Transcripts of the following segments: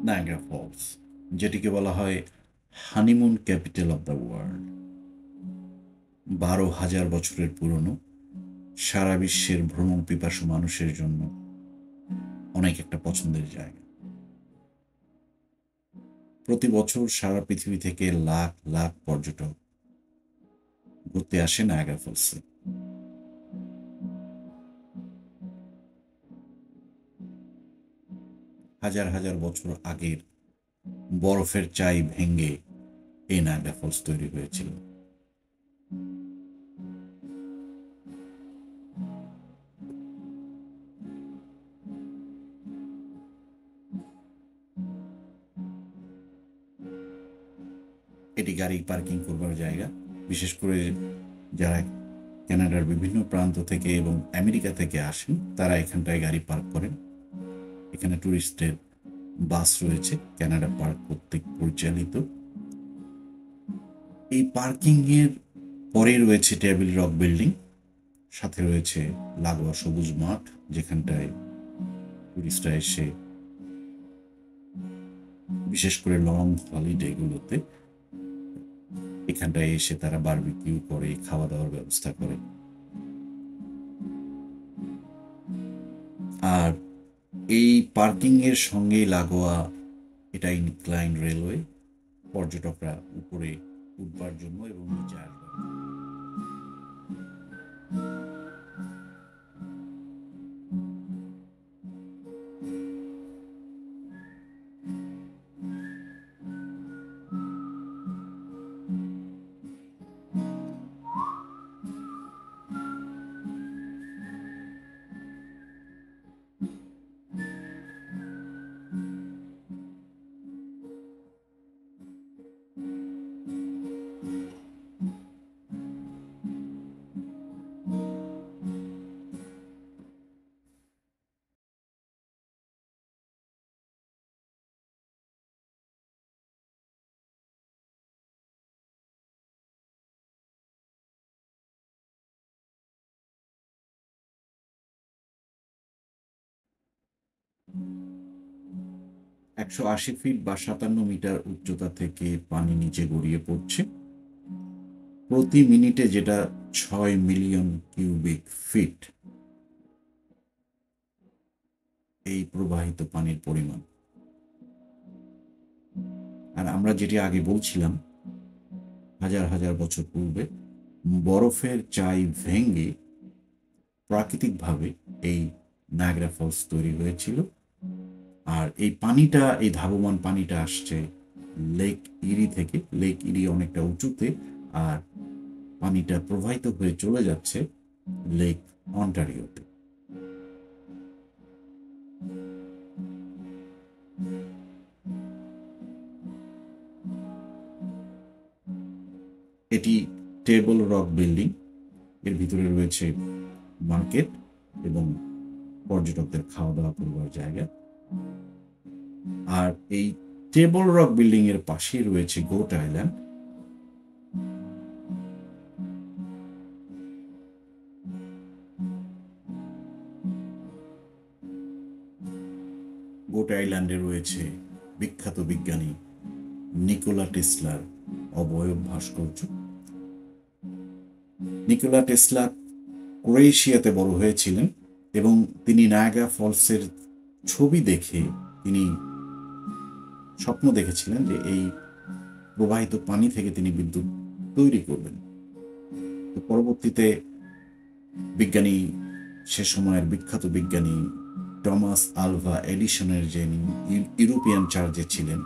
Niagara Falls, যেটিকে বলা হয় honeymoon capital of the world. 12,000 বছরের পুরনো, সারা বিশ্বের ভ্রমণ পিপাসু মানুষের জন্য অনেক একটা পছন্দের জায়গা। প্রতি বছর সারা পৃথিবী থেকে লাখ লাখ পর্যটক ঘুরতে আসে নায়াগ্রা ফলসে। হাজার হাজার বছর আগের বরফের চাই ভেঙে এই নায়াগ্রা ফলস তৈরি হয়েছিল। এটি গাড়ি পার্কিং করবার জায়গা, বিশেষ করে যারা কানাডার বিভিন্ন প্রান্ত থেকে এবং আমেরিকা থেকে আসেন তারা এখানটায় গাড়ি পার্ক করেন। এখানে ট্যুরিস্টদের বাস রয়েছে, কানাডা পার্ক কর্তৃক পরিচালিত। এই পার্কিং এর পরে রয়েছে টেবিল রক বিল্ডিং, সাথে রয়েছে লাগোয়া সবুজ মাঠ, যেখানটায় টুরিস্টরা এসে বিশেষ করে লং হলিডেগুলোতে এখানটায় এসে তারা বারবিকিউ করে, খাওয়া দাওয়ার ব্যবস্থা করে। আর এই পার্কিং এর সঙ্গে লাগোয়া এটা ইনক্লাইন রেলওয়ে, পর্যটকরা উপরে উঠবার জন্য এবং নিচে আসবার জন্য। — 180 ফিট বা 57 মিটার উচ্চতা থেকে পানি নিচে গড়িয়ে পড়ছে প্রতি মিনিটে, যেটা 6 মিলিয়ন কিউবিক ফিট এই প্রবাহিত পানির পরিমাণ। আর আমরা যেটি আগে বলছিলাম, হাজার হাজার বছর পূর্বে বরফের চাই ভেঙে প্রাকৃতিকভাবে এই নায়াগ্রা ফলস তৈরি হয়েছিল। আর এই পানিটা, এই ধাবমান পানিটা আসছে লেক ইরি থেকে। লেক ইরি অনেকটা উঁচুতে, আর পানিটা প্রবাহিত হয়ে চলে যাচ্ছে লেক অন্টারিওতে। এটি টেবল রক বিল্ডিং, এর ভিতরে রয়েছে মার্কেট এবং পর্যটকদের খাওয়া দাওয়া করবার জায়গা। আর এই টেবল রক বিল্ডিং এর পাশেই রয়েছে গোট আইল্যান্ড। গোট আইল্যান্ডে রয়েছে বিখ্যাত বিজ্ঞানী নিকোলা টেসলার অবয়ব ভাস্কর্য। নিকোলা টেসলা ক্রোয়েশিয়াতে বড় হয়েছিলেন এবং তিনি নায়াগ্রা ফলসের ছবি দেখে তিনি স্বপ্ন দেখেছিলেন যে এই প্রবাহিত পানি থেকে তিনি বিদ্যুৎ তৈরি করবেন। তো পরবর্তীতে বিজ্ঞানী, সে সময়ের বিখ্যাত বিজ্ঞানী টমাস আলভা এডিসনের, যিনি ইউরোপিয়ান চার্জে ছিলেন,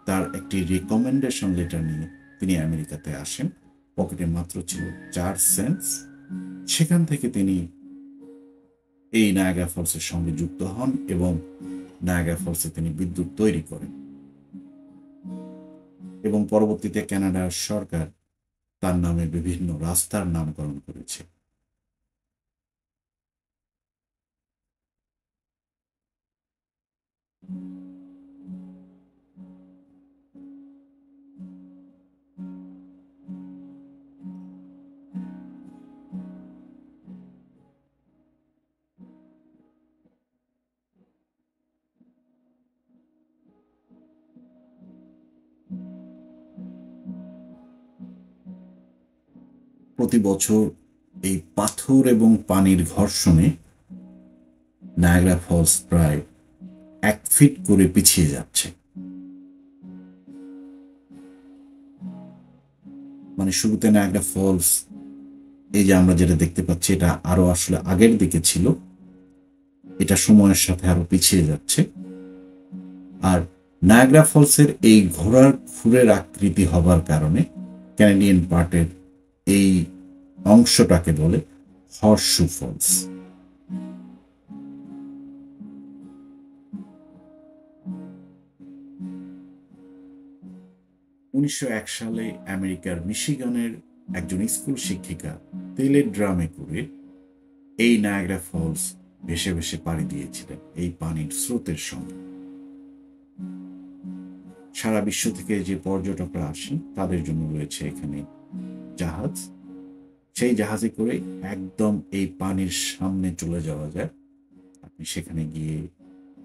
তার একটি রিকমেন্ডেশন লেটার নিয়ে তিনি আমেরিকাতে আসেন। পকেটে মাত্র ছিল 4 সেন্টস। সেখান থেকে তিনি এই নায়াগ্রা ফলসের সঙ্গে যুক্ত হন এবং নায়াগ্রা ফলসে তিনি বিদ্যুৎ তৈরি করেন। এবং পরবর্তীতে কানাডার সরকার তার নামে বিভিন্ন রাস্তার নামকরণ করেছে। প্রতি বছর এই পাথর এবং পানির ঘর্ষণে নায়াগ্রা ফলস প্রায় 1 ফিট করে পিছিয়ে যাচ্ছে। মানে শুরুতে নায়াগ্রা ফলস এই যে আমরা যেটা দেখতে পাচ্ছি এটা আরো আসলে আগের দিকে ছিল, এটা সময়ের সাথে আরো পিছিয়ে যাচ্ছে। আর নায়াগ্রা ফলসের এই ঘোড়ার খুরের আকৃতি হবার কারণে ক্যানাডিয়ান পার্টের এই অংশটাকে বলে হর্সশু ফলস। 1901 সালে আমেরিকার মিশিগানের একজন স্কুল শিক্ষিকা তেলের ড্রামে করে এই নায়াগ্রা ফলস ভেসে ভেসে পাড়ি দিয়েছিলেন এই পানির স্রোতের সঙ্গে। সারা বিশ্ব থেকে যে পর্যটকরা আসেন তাদের জন্য রয়েছে এখানে জাহাজ। সেই জাহাজে করে একদম এই পানির সামনে চলে যাওয়া যায়। আপনি সেখানে গিয়ে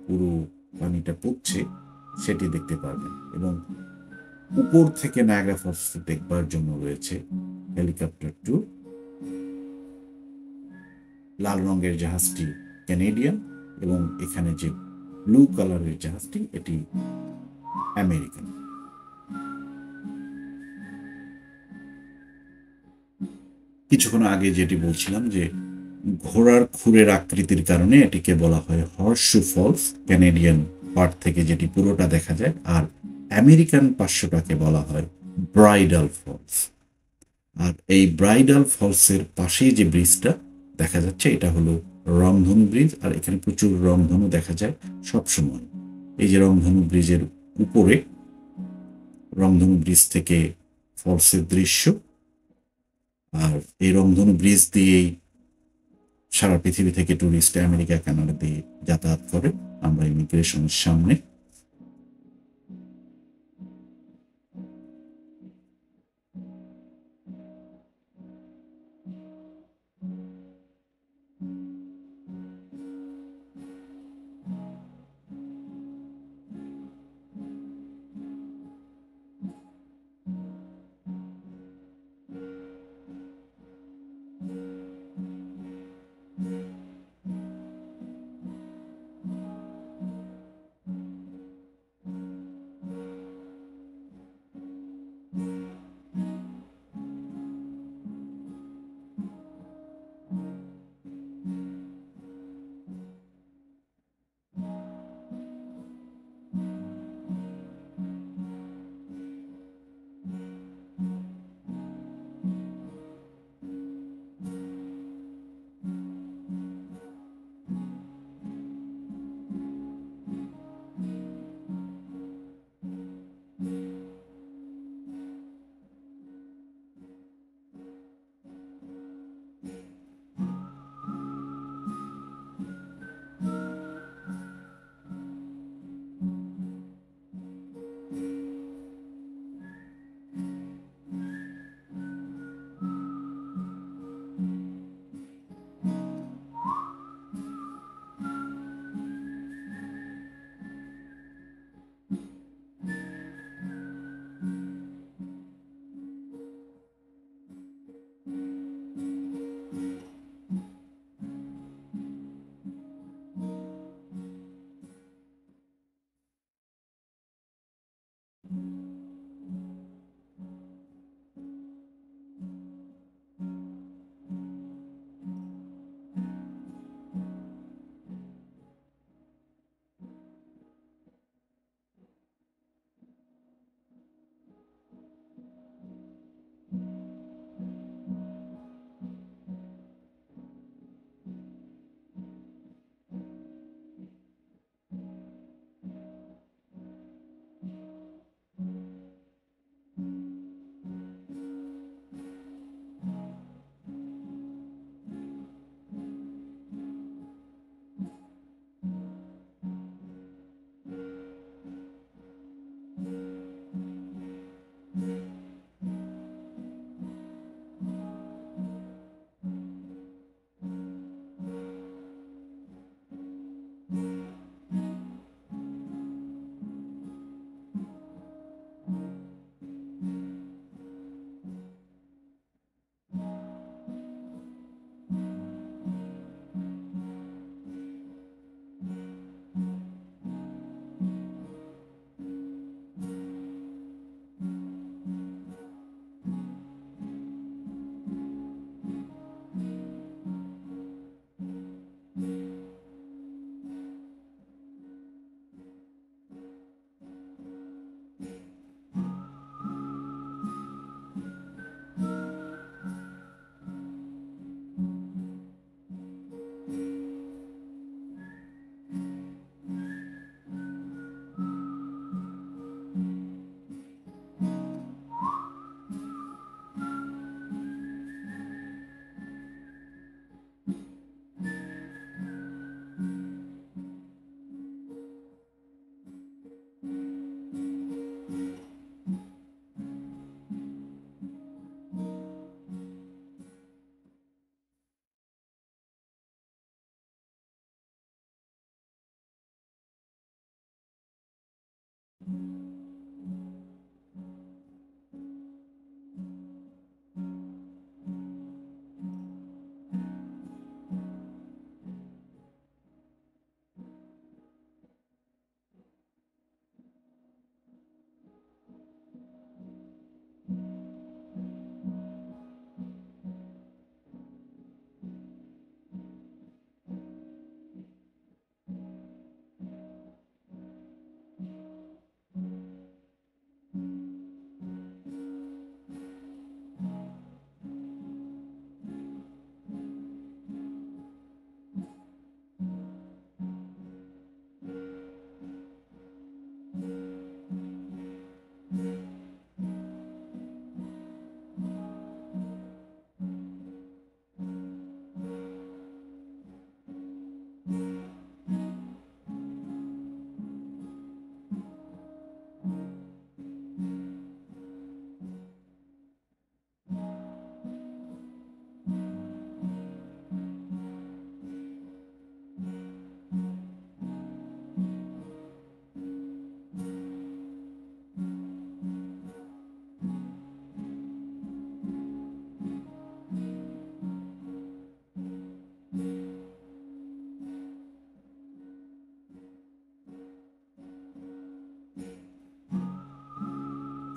পুরো পানিটা পড়ছে সেটি দেখতে পারবেন, এবং উপর থেকে নায়াগ্রা ফলস দেখবার জন্য রয়েছে হেলিকপ্টার ট্যুর। লাল রঙের জাহাজটি ক্যানেডিয়ান এবং এখানে যে ব্লু কালারের জাহাজটি এটি আমেরিকান। কিছুক্ষণ আগে যেটি বলছিলাম যে ঘোড়ার খুরের আকৃতির কারণে এটিকে বলা হয় হর্সশু ফলস, ক্যানেডিয়ান পার্ট থেকে যেটি পুরোটা দেখা যায়, আর আমেরিকান পার্শ্বটাকে বলা হয় ব্রাইডাল ফলস। আর এই ব্রাইডাল ফলসের পাশেই যে ব্রিজটা দেখা যাচ্ছে এটা হলো রংধনু ব্রিজ, আর এখানে প্রচুর রংধনু দেখা যায় সব সময়। এই যে রংধনু ব্রিজের উপরে, রংধনু ব্রিজ থেকে ফলসের দৃশ্য, আর এই রংধনু ব্রিজ দিয়েই সারা পৃথিবী থেকে টুরিস্ট আমেরিকা কানাডা দিয়ে যাতায়াত করে। আমরা ইমিগ্রেশনের সামনে।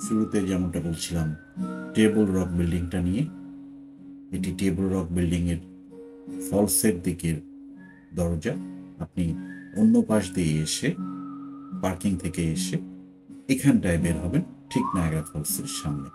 শুরুতে যেমনটা বলছিলাম টেবল রক বিল্ডিংটা নিয়ে, এটি টেবল রক বিল্ডিং এর ফলসের দিকের দরজা। আপনি অন্য পাশ দিয়ে এসে, পার্কিং থেকে এসে এখানটায় বের হবেন, ঠিক নায়াগ্রা ফলসের সামনে।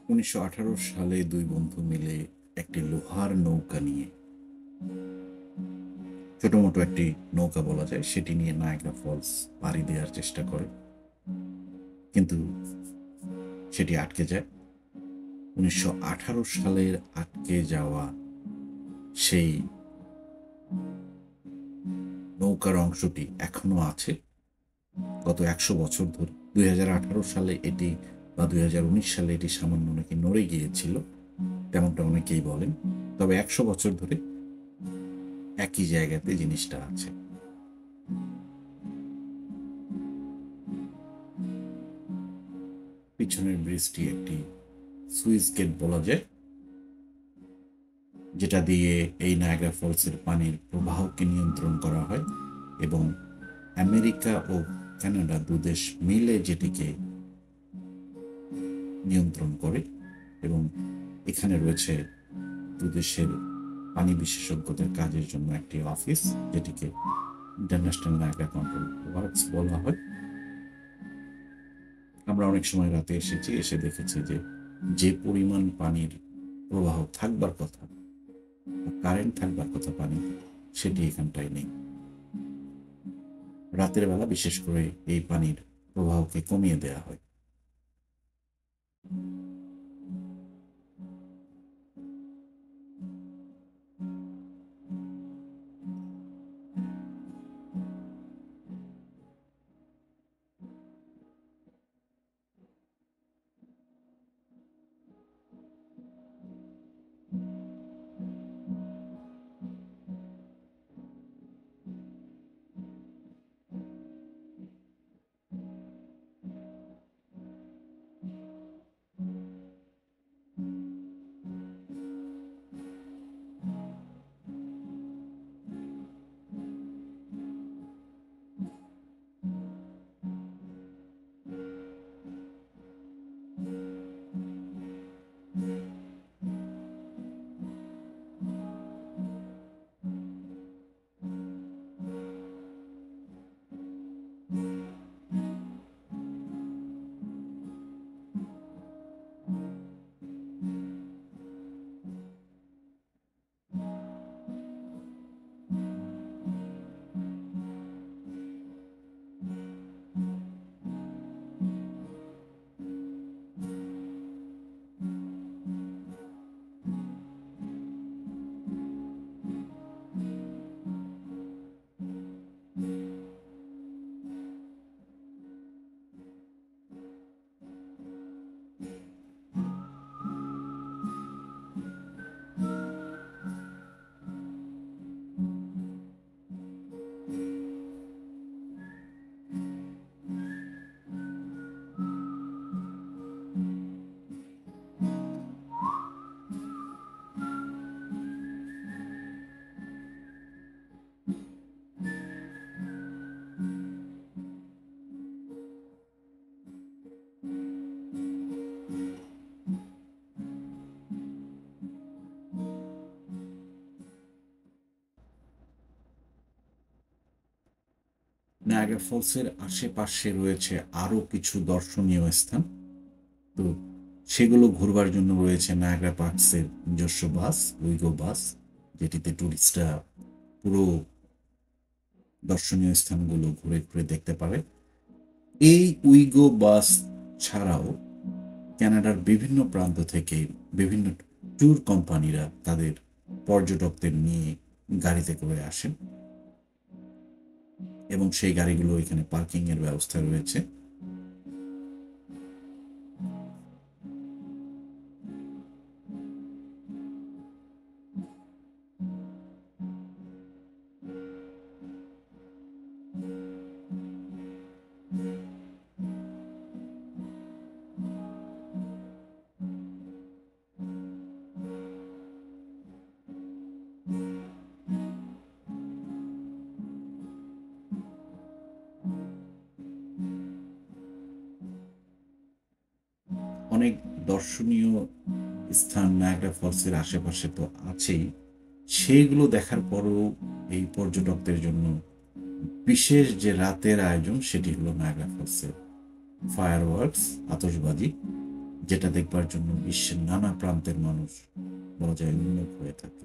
1918 সালে দুই বন্ধু মিলে একটি লোহার নৌকা নিয়ে, ছোট মোটো একটি নৌকা বলা যায়, সেটি নিয়ে নায়াগ্রা ফলস পাড়ি দেওয়ার চেষ্টা করে, কিন্তু সেটি আটকে যায়। 1918 সালের আটকে যাওয়া সেই নৌকার অংশটি এখনো আছে গত 100 বছর ধরে। 2018 সালে এটি বা 2019 সালে এটি সামান্য নাকি নড়ে গিয়েছিল, তেমনটা অনেকেই বলেন। তবে 100 বছর ধরে একই জায়গাতে জিনিসটা আছে। পিছনের ব্রিজটি একটি সুইচ গেট বলা যায়, যেটা দিয়ে এই নায়াগ্রা ফলসের পানির প্রবাহকে নিয়ন্ত্রণ করা হয়, এবং আমেরিকা ও কানাডা দুদেশ মিলে যেটিকে নিয়ন্ত্রণ করে। এবং এখানে রয়েছে দুদেশের পানি বিশেষজ্ঞদের কাজের জন্য একটি অফিস, যেটিকে ইন্টারন্যাশনাল নায়াগ্রা কন্ট্রোল ওয়ার্কস বলা হয়। আমরা অনেক সময় রাতে এসে দেখেছি যে পরিমাণ পানির প্রবাহ থাকবার কথা, কারেন্ট থাকবার কথা পানি, সেটি এখানটায় নেই। রাতের বেলা বিশেষ করে এই পানির প্রবাহকে কমিয়ে দেওয়া হয়। নায়াগ্রা ফলসের আশেপাশে রয়েছে আরো কিছু দর্শনীয় স্থান, তো সেগুলো ঘুরবার জন্য রয়েছে নায়াগ্রা পার্কসের নিজস্ব বাস, উইগো বাস, যেটিতে টুরিস্টরা পুরো দর্শনীয় স্থানগুলো ঘুরে ঘুরে দেখতে পারে। এই উইগো বাস ছাড়াও কানাডার বিভিন্ন প্রান্ত থেকে বিভিন্ন ট্যুর কোম্পানিরা তাদের পর্যটকদের নিয়ে গাড়িতে করে আসেন, এবং সেই গাড়িগুলো এখানে পার্কিং এর ব্যবস্থা রয়েছে। অনেক দর্শনীয় স্থান নায়াগ্রা ফলসের আশেপাশে তো আছেই, সেইগুলো দেখার পরও এই পর্যটকদের জন্য বিশেষ যে রাতের আয়োজন, সেটি হলো নায়াগ্রা ফলসের ফায়ারওয়ার্কস, আতশবাজি। যেটা দেখবার জন্য বিশ্বের নানা প্রান্তের মানুষ বলা যায় উন্মুখ হয়ে থাকে।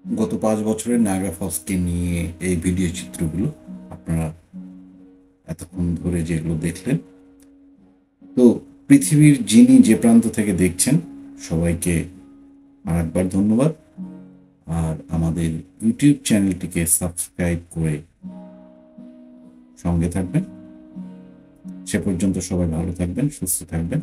গত 5 বছরের নায়াগ্রা ফলসকে নিয়ে এই ভিডিও চিত্রগুলো আপনারা এতক্ষণ ধরে যেগুলো দেখলেন। তো পৃথিবীর যিনি যে প্রান্ত থেকে দেখছেন সবাইকে আরেকবার ধন্যবাদ। আর আমাদের ইউটিউব চ্যানেলটিকে সাবস্ক্রাইব করে সঙ্গে থাকবেন। সে পর্যন্ত সবাই ভালো থাকবেন, সুস্থ থাকবেন।